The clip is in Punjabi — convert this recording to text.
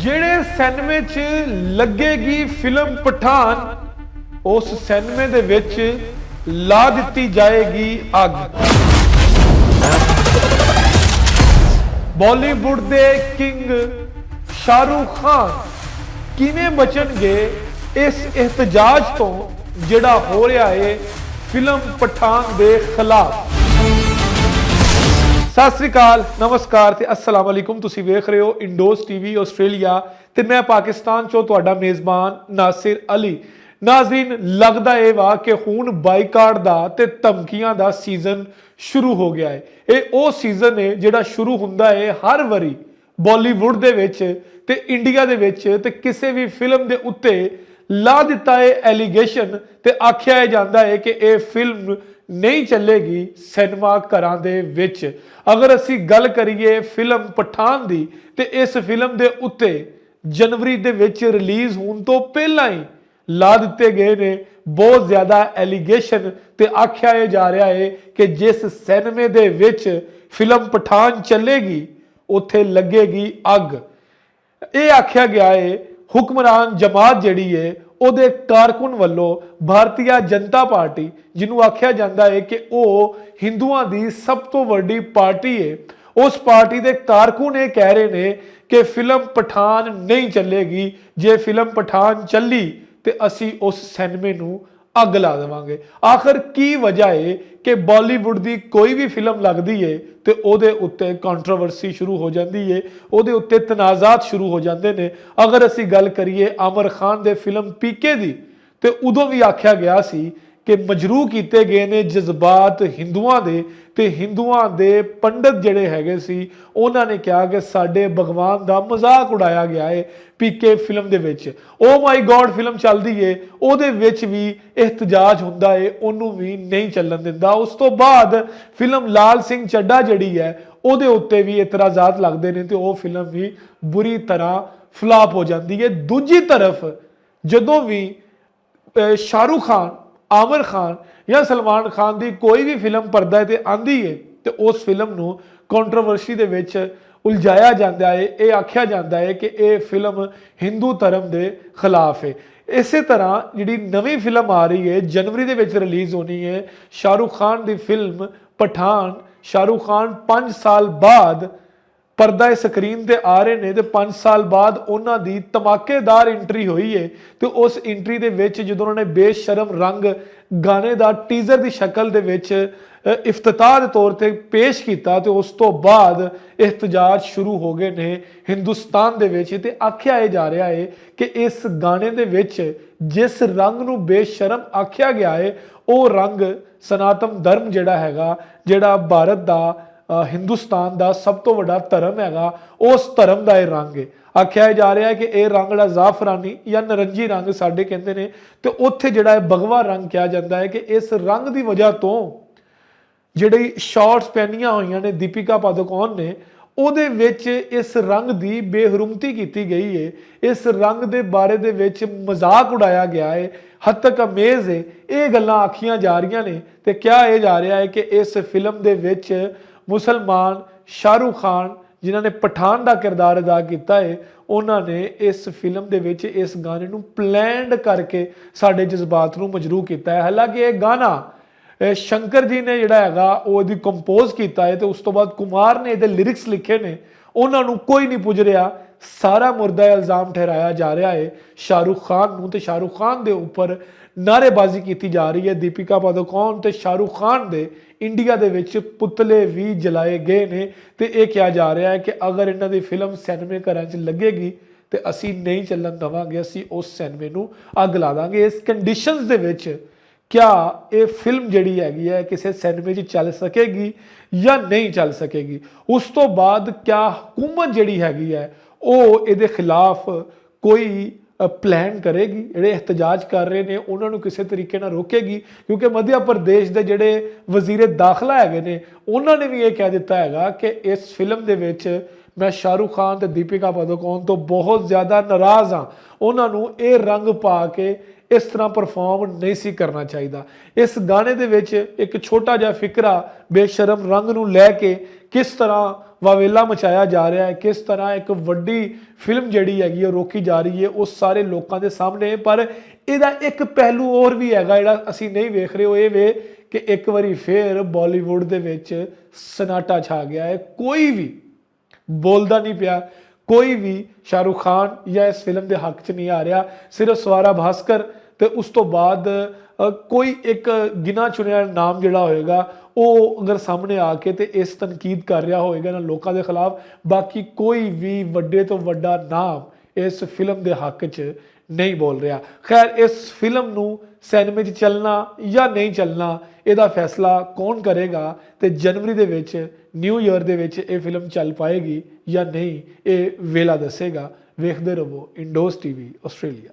ਜਿਹੜੇ ਸਿਨੇਮੇ 'ਚ ਲੱਗੇਗੀ ਫਿਲਮ ਪਠਾਨ ਉਸ ਸਿਨੇਮੇ ਦੇ ਵਿੱਚ ਲਾ ਦਿੱਤੀ ਜਾਏਗੀ ਅੱਗ। ਬਾਲੀਵੁੱਡ ਦੇ ਕਿੰਗ ਸ਼ਾਹਰੁਖ ਖਾਨ ਕਿਵੇਂ ਬਚਣਗੇ ਇਸ ਇhtਜਾਜ ਤੋਂ ਜਿਹੜਾ ਹੋ ਰਿਹਾ ਹੈ ਫਿਲਮ ਪਠਾਨ ਦੇ ਖਿਲਾਫ। ਸਤਿ ਸ੍ਰੀ ਅਕਾਲ, ਨਮਸਕਾਰ ਤੇ अस्सलाम वालेकुम। ਤੁਸੀਂ ਵੇਖ ਰਹੇ ਹੋ ਇੰਡੋਸ ਟੀਵੀ ਆਸਟ੍ਰੇਲੀਆ ਤੇ ਮੈਂ ਪਾਕਿਸਤਾਨ ਚੋਂ ਤੁਹਾਡਾ ਮੇਜ਼ਬਾਨ ਨਾਸਿਰ ਅਲੀ। ਨਾਜ਼ਰੀਨ, ਲੱਗਦਾ ਇਹ ਵਾ ਕਿ ਹੁਣ ਬਾਈਕਾਟ ਦਾ ਤੇ ਧਮਕੀਆਂ ਦਾ ਸੀਜ਼ਨ ਸ਼ੁਰੂ ਹੋ ਗਿਆ ਹੈ। ਇਹ ਉਹ ਸੀਜ਼ਨ ਹੈ ਜਿਹੜਾ ਸ਼ੁਰੂ ਹੁੰਦਾ ਹੈ ਹਰ ਵਾਰੀ ਬਾਲੀਵੁੱਡ ਦੇ ਵਿੱਚ ਤੇ ਇੰਡੀਆ ਦੇ ਵਿੱਚ ਤੇ ਕਿਸੇ ਵੀ ਫਿਲਮ ਦੇ ਉੱਤੇ ਲਾ ਦਿੱਤਾ ਹੈ ਐਲੀਗੇਸ਼ਨ ਤੇ ਆਖਿਆ ਜਾਂਦਾ ਹੈ ਕਿ ਇਹ ਫਿਲਮ नहीं चलेगी सिनेमा घरां दे विच। अगर असी गल करिए फिल्म पठान दी ते इस फिल्म दे उत्ते जनवरी दे विच रिलीज होने तो पहला ही ला दिते गए ने बहुत ज्यादा एलीगेशन ते आख्या जा रहा है कि जिस सिनेमे दे विच फिल्म पठान चलेगी उत्थे लगेगी अग। ये आख्या गया है हुक्मरान जमात जिहड़ी है ਉਹਦੇ ਕਾਰਕੁਨ ਵੱਲੋਂ ਭਾਰਤੀ ਜਨਤਾ ਪਾਰਟੀ ਜਿਹਨੂੰ ਆਖਿਆ ਜਾਂਦਾ ਹੈ ਕਿ ਉਹ ਹਿੰਦੂਆਂ ਦੀ ਸਭ ਤੋਂ ਵੱਡੀ ਪਾਰਟੀ ਹੈ, ਉਸ ਪਾਰਟੀ ਦੇ ਕਾਰਕੁਨ ਇਹ ਕਹਿ ਰਹੇ ਨੇ ਕਿ ਫਿਲਮ ਪਠਾਨ ਨਹੀਂ ਚੱਲੇਗੀ। ਜੇ ਫਿਲਮ ਪਠਾਨ ਚੱਲੀ ਤੇ ਅਸੀਂ ਉਸ ਸਿਨੇਮੇ ਨੂੰ ਅੱਗ ਲਾ ਦੇਵਾਂਗੇ। ਆਖਰ ਕੀ ਵਜ੍ਹਾ ਹੈ ਕਿ ਬਾਲੀਵੁੱਡ ਦੀ ਕੋਈ ਵੀ ਫਿਲਮ ਲੱਗਦੀ ਹੈ ਤੇ ਉਹਦੇ ਉੱਤੇ ਕੰਟਰੋਵਰਸੀ ਸ਼ੁਰੂ ਹੋ ਜਾਂਦੀ ਹੈ, ਉਹਦੇ ਉੱਤੇ ਤਨਾਜ਼ਾਤ ਸ਼ੁਰੂ ਹੋ ਜਾਂਦੇ ਨੇ। ਅਗਰ ਅਸੀਂ ਗੱਲ ਕਰੀਏ ਆਮਰ ਖਾਨ ਦੇ ਫਿਲਮ ਪੀਕੇ ਦੀ ਤੇ ਉਦੋਂ ਵੀ ਆਖਿਆ ਗਿਆ ਸੀ ਕਿ ਮਜਰੂ ਕੀਤੇ ਗਏ ਨੇ ਜਜ਼ਬਾਤ ਹਿੰਦੂਆਂ ਦੇ ਤੇ ਹਿੰਦੂਆਂ ਦੇ ਪੰਡਤ ਜਿਹੜੇ ਹੈਗੇ ਸੀ ਉਹਨਾਂ ਨੇ ਕਿਹਾ ਕਿ ਸਾਡੇ ਭਗਵਾਨ ਦਾ ਮਜ਼ਾਕ ਉਡਾਇਆ ਗਿਆ ਹੈ। ਪੀਕੇ ਫਿਲਮ ਦੇ ਵਿੱਚ ਓ ਮਾਈ ਗॉड ਫਿਲਮ ਚੱਲਦੀ ਏ, ਉਹਦੇ ਵਿੱਚ ਵੀ ਇhtਜਾਜ ਹੁੰਦਾ ਏ, ਉਹਨੂੰ ਵੀ ਨਹੀਂ ਚੱਲਣ ਦਿੰਦਾ। ਉਸ ਤੋਂ ਬਾਅਦ ਫਿਲਮ ਲਾਲ ਸਿੰਘ ਚੱਡਾ ਜਿਹੜੀ ਹੈ ਉਹਦੇ ਉੱਤੇ ਵੀ ਇਤਰਾਜ਼ਾਤ ਲੱਗਦੇ ਨੇ ਤੇ ਉਹ ਫਿਲਮ ਵੀ ਬੁਰੀ ਤਰ੍ਹਾਂ ਫਲਾਪ ਹੋ ਜਾਂਦੀ ਹੈ। ਦੂਜੀ ਤਰਫ ਜਦੋਂ ਵੀ ਸ਼ਾਹਰੁਖ ਖਾਨ, ਆਮਰ ਖਾਨ ਜਾਂ ਸਲਮਾਨ ਖਾਨ ਦੀ ਕੋਈ ਵੀ ਫਿਲਮ ਪਰਦਾ ਤੇ ਆਂਦੀ ਹੈ ਤੇ ਉਸ ਫਿਲਮ ਨੂੰ ਕੰਟਰੋਵਰਸੀ ਦੇ ਵਿੱਚ ਉਲਝਾਇਆ ਜਾਂਦਾ ਹੈ। ਇਹ ਆਖਿਆ ਜਾਂਦਾ ਹੈ ਕਿ ਇਹ ਫਿਲਮ ਹਿੰਦੂ ਧਰਮ ਦੇ ਖਿਲਾਫ ਹੈ। ਇਸੇ ਤਰ੍ਹਾਂ ਜਿਹੜੀ ਨਵੀਂ ਫਿਲਮ ਆ ਰਹੀ ਹੈ ਜਨਵਰੀ ਦੇ ਵਿੱਚ ਰਿਲੀਜ਼ ਹੋਣੀ ਹੈ ਸ਼ਾਹਰੁਖ ਖਾਨ ਦੀ ਫਿਲਮ ਪਠਾਨ। ਸ਼ਾਹਰੁਖ ਖਾਨ 5 ਸਾਲ ਬਾਅਦ ਪਰਦਾ ਸਕਰੀਨ ਤੇ ਆ ਰਹੇ ਨੇ ਤੇ 5 ਸਾਲ ਬਾਅਦ ਉਹਨਾਂ ਦੀ ਧਮਾਕੇਦਾਰ ਐਂਟਰੀ ਹੋਈ ਹੈ ਤੇ ਉਸ ਐਂਟਰੀ ਦੇ ਵਿੱਚ ਜਦੋਂ ਉਹਨਾਂ ਨੇ ਬੇਸ਼ਰਮ ਰੰਗ ਗਾਣੇ ਦਾ ਟੀਜ਼ਰ ਦੀ ਸ਼ਕਲ ਦੇ ਵਿੱਚ ਇਫਤਤਾਹ ਦੇ ਤੌਰ ਤੇ ਪੇਸ਼ ਕੀਤਾ ਤੇ ਉਸ ਤੋਂ ਬਾਅਦ ਇhtਜਾਜ ਸ਼ੁਰੂ ਹੋ ਗਏ ਨੇ ਹਿੰਦੁਸਤਾਨ ਦੇ ਵਿੱਚ। ਤੇ ਆਖਿਆ ਇਹ ਜਾ ਰਿਹਾ ਹੈ ਕਿ ਇਸ ਗਾਣੇ ਦੇ ਵਿੱਚ ਜਿਸ ਰੰਗ ਨੂੰ ਬੇਸ਼ਰਮ ਆਖਿਆ ਗਿਆ ਹੈ ਉਹ ਰੰਗ ਸਨਾਤਨ ਧਰਮ ਜਿਹੜਾ ਹੈਗਾ, ਜਿਹੜਾ ਭਾਰਤ ਦਾ ਹਿੰਦੁਸਤਾਨ ਦਾ ਸਭ ਤੋਂ ਵੱਡਾ ਧਰਮ ਹੈਗਾ, ਉਸ ਧਰਮ ਦਾ ਇਹ ਰੰਗ ਹੈ। ਆਖਿਆ ਜਾ ਰਿਹਾ ਹੈ ਕਿ ਇਹ ਰੰਗ ਜਿਹੜਾ ਜ਼ਾਫਰਾਨੀ ਜਾਂ ਨਰੰਜੀ ਰੰਗ ਸਾਡੇ ਕਹਿੰਦੇ ਨੇ ਤੇ ਉੱਥੇ ਜਿਹੜਾ ਹੈ ਭਗਵਾ ਰੰਗ ਕਿਹਾ ਜਾਂਦਾ ਹੈ ਕਿ ਇਸ ਰੰਗ ਦੀ ਵਜ੍ਹਾ ਤੋਂ ਜਿਹੜੀ ਸ਼ਾਰਟਸ ਪਹਿਨੀਆਂ ਹੋਈਆਂ ਨੇ ਦੀਪਿਕਾ ਪਾਦੂਕੋਣ ਨੇ ਉਹਦੇ ਵਿੱਚ ਇਸ ਰੰਗ ਦੀ ਬੇਹਰਮਤੀ ਕੀਤੀ ਗਈ ਹੈ। ਇਸ ਰੰਗ ਦੇ ਬਾਰੇ ਦੇ ਵਿੱਚ ਮਜ਼ਾਕ ਉਡਾਇਆ ਗਿਆ ਹੈ, ਹੱਦ ਤੱਕ ਅਮੇਜ਼ ਹੈ। ਇਹ ਗੱਲਾਂ ਆਖੀਆਂ ਜਾ ਰਹੀਆਂ ਨੇ ਤੇ ਕਿਹਾ ਇਹ ਜਾ ਰਿਹਾ ਹੈ ਕਿ ਇਸ ਫਿਲਮ ਦੇ ਵਿੱਚ ਮੁਸਲਮਾਨ ਸ਼ਾਹਰੁਖ ਖਾਨ ਜਿਨ੍ਹਾਂ ਨੇ ਪਠਾਨ ਦਾ ਕਿਰਦਾਰ ਅਦਾ ਕੀਤਾ ਹੈ ਉਹਨਾਂ ਨੇ ਇਸ ਫਿਲਮ ਦੇ ਵਿੱਚ ਇਸ ਗਾਣੇ ਨੂੰ ਪਲੈਨਡ ਕਰਕੇ ਸਾਡੇ ਜਜ਼ਬਾਤ ਨੂੰ ਮਜਰੂ ਕੀਤਾ ਹੈ। ਹਾਲਾਂਕਿ ਇਹ ਗਾਣਾ ਸ਼ੰਕਰ ਜੀ ਨੇ ਜਿਹੜਾ ਹੈਗਾ ਉਹ ਇਹਦੀ ਕੰਪੋਜ਼ ਕੀਤਾ ਹੈ ਤੇ ਉਸ ਤੋਂ ਬਾਅਦ ਕੁਮਾਰ ਨੇ ਇਹਦੇ ਲਿਰਿਕਸ ਲਿਖੇ ਨੇ। ਉਹਨਾਂ ਨੂੰ ਕੋਈ ਨਹੀਂ ਪੁੱਛ ਰਿਹਾ, ਸਾਰਾ ਮੁਰਦਾ ਇਲਜ਼ਾਮ ਠਹਿਰਾਇਆ ਜਾ ਰਿਹਾ ਹੈ ਸ਼ਾਹਰੁਖ ਖਾਨ ਨੂੰ ਤੇ ਸ਼ਾਹਰੁਖ ਖਾਨ ਦੇ ਉੱਪਰ ਨਾਅਰੇਬਾਜ਼ੀ ਕੀਤੀ ਜਾ ਰਹੀ ਹੈ। ਦੀਪਿਕਾ ਪਾਦੂਕੋਣ ਤੇ ਸ਼ਾਹਰੁਖ ਖਾਨ ਦੇ ਇੰਡੀਆ ਦੇ ਵਿੱਚ ਪੁਤਲੇ ਵੀ ਜਲਾਏ ਗਏ ਨੇ ਤੇ ਇਹ ਕਿਹਾ ਜਾ ਰਿਹਾ ਹੈ ਕਿ ਅਗਰ ਇਹਨਾਂ ਦੀ ਫਿਲਮ ਸਿਨੇਮੇ ਘਰਾਂ 'ਚ ਲੱਗੇਗੀ ਤੇ ਅਸੀਂ ਨਹੀਂ ਚੱਲਣ ਦੇਵਾਂਗੇ, ਅਸੀਂ ਉਸ ਸਿਨੇਮੇ ਨੂੰ ਅੱਗ ਲਾ ਦਾਂਗੇ। ਇਸ ਕੰਡੀਸ਼ਨਸ ਦੇ ਵਿੱਚ क्या ये फिल्म जिहड़ी हैगी है किसी सिनेमे 'ਚ चल सकेगी या नहीं चल सकेगी। उस तो बाद क्या हुकूमत जिहड़ी हैगी है वो इहदे खिलाफ कोई प्लान करेगी, ਜਿਹੜੇ ਇhtਜਾਜ ਕਰ ਰਹੇ ਨੇ ਉਹਨਾਂ ਨੂੰ ਕਿਸੇ ਤਰੀਕੇ ਨਾਲ ਰੋਕੇਗੀ? ਕਿਉਂਕਿ ਮੱਧ ਪ੍ਰਦੇਸ਼ ਦੇ ਜਿਹੜੇ ਵਜ਼ੀਰ ਦਾਖਲਾ ਹੈਗੇ ਨੇ ਉਹਨਾਂ ਨੇ ਵੀ ਇਹ ਕਹਿ ਦਿੱਤਾ ਹੈਗਾ ਕਿ ਇਸ ਫਿਲਮ ਦੇ ਵਿੱਚ ਮੈਂ ਸ਼ਾਹਰੁਖ ਖਾਨ ਤੇ ਦੀਪਿਕਾ ਪਾਦੂਕੋਣ ਤੋਂ ਬਹੁਤ ਜ਼ਿਆਦਾ ਨਾਰਾਜ਼ ਹਾਂ। ਉਹਨਾਂ ਨੂੰ ਇਹ ਰੰਗ ਪਾ ਕੇ ਇਸ ਤਰ੍ਹਾਂ ਪਰਫਾਰਮ ਨਹੀਂ ਸੀ ਕਰਨਾ ਚਾਹੀਦਾ। ਇਸ ਗਾਣੇ ਦੇ ਵਿੱਚ ਇੱਕ ਛੋਟਾ ਜਿਹਾ ਫਿਕਰਾ ਬੇਸ਼ਰਮ ਰੰਗ ਨੂੰ ਲੈ ਕੇ ਕਿਸ ਤਰ੍ਹਾਂ ਵਾਵੇਲਾ ਮਚਾਇਆ ਜਾ ਰਿਹਾ ਹੈ, ਕਿਸ ਤਰ੍ਹਾਂ ਇੱਕ ਵੱਡੀ ਫਿਲਮ ਜਿਹੜੀ ਹੈਗੀ ਉਹ ਰੋਕੀ ਜਾ ਰਹੀ ਹੈ ਉਹ ਸਾਰੇ ਲੋਕਾਂ ਦੇ ਸਾਹਮਣੇ। ਪਰ ਇਹਦਾ ਇੱਕ ਪਹਿਲੂ ਹੋਰ ਵੀ ਹੈਗਾ ਜਿਹੜਾ ਅਸੀਂ ਨਹੀਂ ਵੇਖ ਰਹੇ, ਉਹ ਇਹ ਵੇ ਕਿ ਇੱਕ ਵਾਰੀ ਫੇਰ ਬਾਲੀਵੁੱਡ ਦੇ ਵਿੱਚ ਸਨਾਟਾ ਛਾ ਗਿਆ ਹੈ। ਕੋਈ ਵੀ ਬੋਲਦਾ ਨਹੀਂ ਪਿਆ, ਕੋਈ ਵੀ ਸ਼ਾਹਰੁਖ ਖਾਨ ਜਾਂ ਇਸ ਫਿਲਮ ਦੇ ਹੱਕ 'ਚ ਨਹੀਂ ਆ ਰਿਹਾ। ਸਿਰਫ ਸਵਾਰਾ ਭਾਸਕਰ ਤੇ ਉਸ ਤੋਂ ਬਾਅਦ ਕੋਈ ਇੱਕ ਗਿਣਾ ਚੁਣਿਆ ਨਾਮ ਜਿਹੜਾ ਹੋਏਗਾ ਉਹ ਅਗਰ ਸਾਹਮਣੇ ਆ ਕੇ ਤੇ ਇਸ ਤਨਕੀਦ ਕਰ ਰਿਹਾ ਹੋਏਗਾ ਨਾ ਲੋਕਾਂ ਦੇ ਖਿਲਾਫ, ਬਾਕੀ ਕੋਈ ਵੀ ਵੱਡੇ ਤੋਂ ਵੱਡਾ ਨਾਮ ਇਸ ਫਿਲਮ ਦੇ ਹੱਕ 'ਚ ਨਹੀਂ ਬੋਲ ਰਿਹਾ। ਖੈਰ, ਇਸ ਫਿਲਮ ਨੂੰ ਸਿਨੇਮੇ 'ਚ ਚੱਲਣਾ ਜਾਂ ਨਹੀਂ ਚੱਲਣਾ ਇਹਦਾ ਫੈਸਲਾ ਕੌਣ ਕਰੇਗਾ ਤੇ ਜਨਵਰੀ ਦੇ ਵਿੱਚ ਨਿਊ ਈਅਰ ਦੇ ਵਿੱਚ ਇਹ ਫਿਲਮ ਚੱਲ ਪਾਏਗੀ ਜਾਂ ਨਹੀਂ ਇਹ ਵੇਲਾ ਦੱਸੇਗਾ। ਵੇਖਦੇ ਰਹੋ ਇੰਡੋਜ਼ ਟੀਵੀ ਆਸਟ੍ਰੇਲੀਆ।